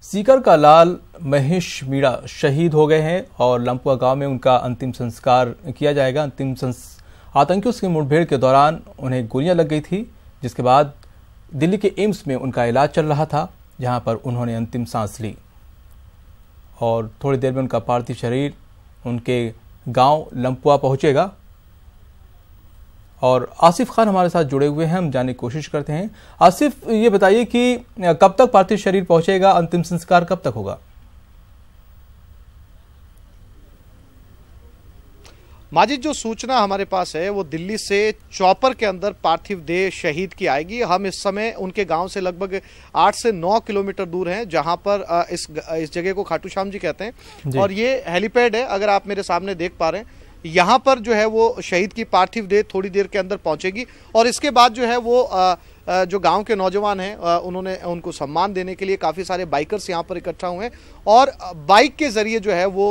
सीकर का लाल महेश मीणा शहीद हो गए हैं और लंपुआ गांव में उनका अंतिम संस्कार किया जाएगा। आतंकियों से मुठभेड़ के दौरान उन्हें गोलियां लग गई थी, जिसके बाद दिल्ली के एम्स में उनका इलाज चल रहा था, जहां पर उन्होंने अंतिम सांस ली और थोड़ी देर में उनका पार्थिव शरीर उनके गांव लंपुआ पहुंचेगा। और आसिफ खान हमारे साथ जुड़े हुए हैं, हम जानने की कोशिश करते हैं। आसिफ, ये बताइए कि कब तक पार्थिव शरीर पहुंचेगा, अंतिम संस्कार कब तक होगा? माजिद, जो सूचना हमारे पास है वो दिल्ली से चॉपर के अंदर पार्थिव देह शहीद की आएगी। हम इस समय उनके गांव से लगभग 8 से 9 किलोमीटर दूर हैं, जहां पर इस जगह को खाटू श्याम जी कहते हैं और ये हेलीपैड है। अगर आप मेरे सामने देख पा रहे हैं, यहाँ पर जो है वो शहीद की पार्थिव देह थोड़ी देर के अंदर पहुंचेगी और इसके बाद जो है वो जो गांव के नौजवान हैं उन्होंने उनको सम्मान देने के लिए काफ़ी सारे बाइकर्स यहाँ पर इकट्ठा हुए हैं और बाइक के ज़रिए जो है वो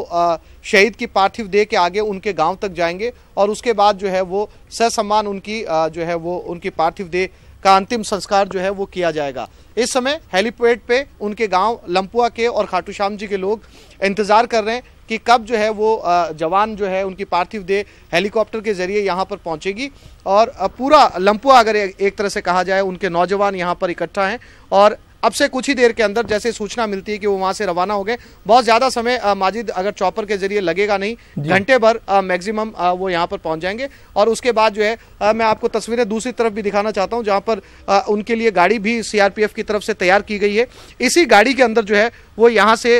शहीद की पार्थिव देह के आगे उनके गांव तक जाएंगे और उसके बाद जो है वो ससम्मान उनकी जो है वो उनकी पार्थिव देह का अंतिम संस्कार जो है वो किया जाएगा। इस समय हेलीपैड पे उनके गांव लंपुआ के और खाटू श्याम जी के लोग इंतज़ार कर रहे हैं कि कब जो है वो जवान जो है उनकी पार्थिव देह हेलीकॉप्टर के जरिए यहाँ पर पहुँचेगी। और पूरा लंपुआ अगर एक तरह से कहा जाए, उनके नौजवान यहाँ पर इकट्ठा हैं और अब से कुछ ही देर के अंदर जैसे सूचना मिलती है कि वो वहाँ से रवाना हो गए। बहुत ज़्यादा समय माजिद अगर चॉपर के जरिए लगेगा नहीं, घंटे भर मैक्सिमम वो यहाँ पर पहुँच जाएंगे। और उसके बाद जो है मैं आपको तस्वीरें दूसरी तरफ भी दिखाना चाहता हूँ, जहाँ पर उनके लिए गाड़ी भी सीआरपीएफ की तरफ से तैयार की गई है। इसी गाड़ी के अंदर जो है वो यहाँ से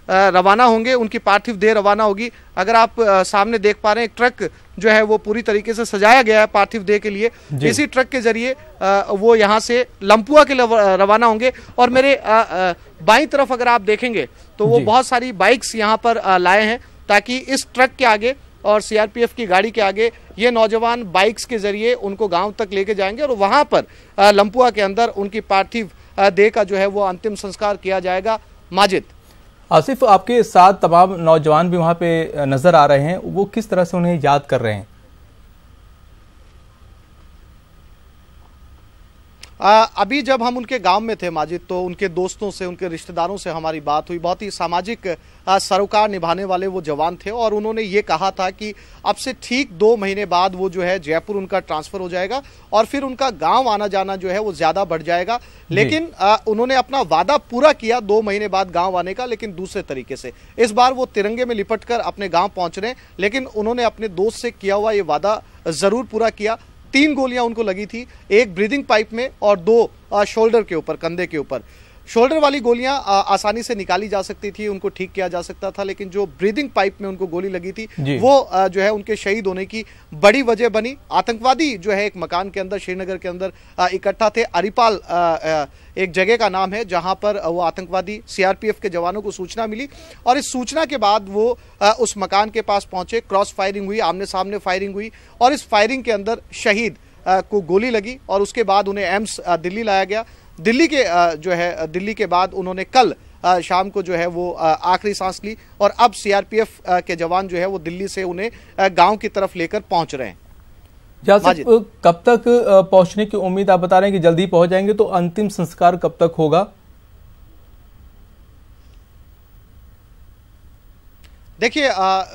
रवाना होंगे, उनकी पार्थिव देह रवाना होगी। अगर आप सामने देख पा रहे हैं, एक ट्रक जो है वो पूरी तरीके से सजाया गया है पार्थिव देह के लिए। इसी ट्रक के जरिए वो यहाँ से लंपुआ के लिए रवाना होंगे। और मेरे बाईं तरफ अगर आप देखेंगे तो वो बहुत सारी बाइक्स यहाँ पर लाए हैं, ताकि इस ट्रक के आगे और सीआरपीएफ की गाड़ी के आगे ये नौजवान बाइक्स के जरिए उनको गाँव तक लेके जाएंगे और वहाँ पर लंपुआ के अंदर उनकी पार्थिव देह का जो है वो अंतिम संस्कार किया जाएगा। माजिद, आसिफ, आपके साथ तमाम नौजवान भी वहां पे नजर आ रहे हैं, वो किस तरह से उन्हें याद कर रहे हैं? अभी जब हम उनके गांव में थे माजिद, तो उनके दोस्तों से, उनके रिश्तेदारों से हमारी बात हुई। बहुत ही सामाजिक सरोकार निभाने वाले वो जवान थे और उन्होंने ये कहा था कि अब से ठीक 2 महीने बाद वो जो है जयपुर उनका ट्रांसफ़र हो जाएगा और फिर उनका गांव आना जाना जो है वो ज़्यादा बढ़ जाएगा। लेकिन उन्होंने अपना वादा पूरा किया 2 महीने बाद गाँव आने का, लेकिन दूसरे तरीके से। इस बार वो तिरंगे में लिपट कर अपने गाँव पहुँच रहे हैं, लेकिन उन्होंने अपने दोस्त से किया हुआ ये वादा ज़रूर पूरा किया। 3 गोलियां उनको लगी थी, एक ब्रीदिंग पाइप में और 2 शोल्डर के ऊपर, कंधे के ऊपर। शोल्डर वाली गोलियां आसानी से निकाली जा सकती थी, उनको ठीक किया जा सकता था, लेकिन जो ब्रीदिंग पाइप में उनको गोली लगी थी वो जो है उनके शहीद होने की बड़ी वजह बनी। आतंकवादी जो है एक मकान के अंदर, श्रीनगर के अंदर इकट्ठा थे। अरिपाल एक जगह का नाम है, जहां पर वो आतंकवादी सीआरपीएफ के जवानों को सूचना मिली और इस सूचना के बाद वो उस मकान के पास पहुंचे। क्रॉस फायरिंग हुई, आमने सामने फायरिंग हुई और इस फायरिंग के अंदर शहीद को गोली लगी और उसके बाद उन्हें एम्स दिल्ली लाया गया। दिल्ली के बाद उन्होंने कल शाम को जो है वो आखिरी सांस ली और अब सीआरपीएफ के जवान जो है वो दिल्ली से उन्हें गांव की तरफ लेकर पहुंच रहे हैं। कब तक पहुंचने की उम्मीद? आप बता रहे हैं कि जल्दी पहुंच जाएंगे, तो अंतिम संस्कार कब तक होगा? देखिए,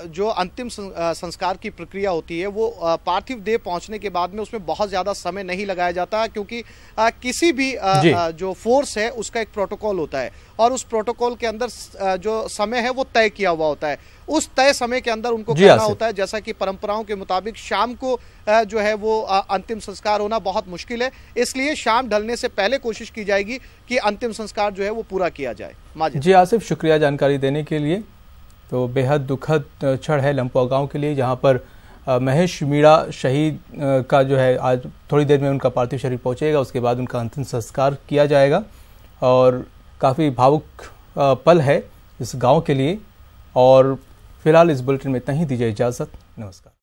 जो अंतिम संस्कार की प्रक्रिया होती है वो पार्थिव देह पहुंचने के बाद में उसमें बहुत ज़्यादा समय नहीं लगाया जाता, क्योंकि किसी भी जो फोर्स है उसका एक प्रोटोकॉल होता है और उस प्रोटोकॉल के अंदर जो समय है वो तय किया हुआ होता है। उस तय समय के अंदर उनको करना होता है। जैसा कि परंपराओं के मुताबिक शाम को जो है वो अंतिम संस्कार होना बहुत मुश्किल है, इसलिए शाम ढलने से पहले कोशिश की जाएगी कि अंतिम संस्कार जो है वो पूरा किया जाए। माजिद जी, आसिफ, शुक्रिया जानकारी देने के लिए। तो बेहद दुखद क्षण है लंपुआ गांव के लिए, जहां पर महेश मीणा शहीद का जो है आज थोड़ी देर में उनका पार्थिव शरीर पहुंचेगा, उसके बाद उनका अंतिम संस्कार किया जाएगा और काफ़ी भावुक पल है इस गांव के लिए। और फिलहाल इस बुलेटिन में इतना ही, दीजिए इजाज़त, नमस्कार।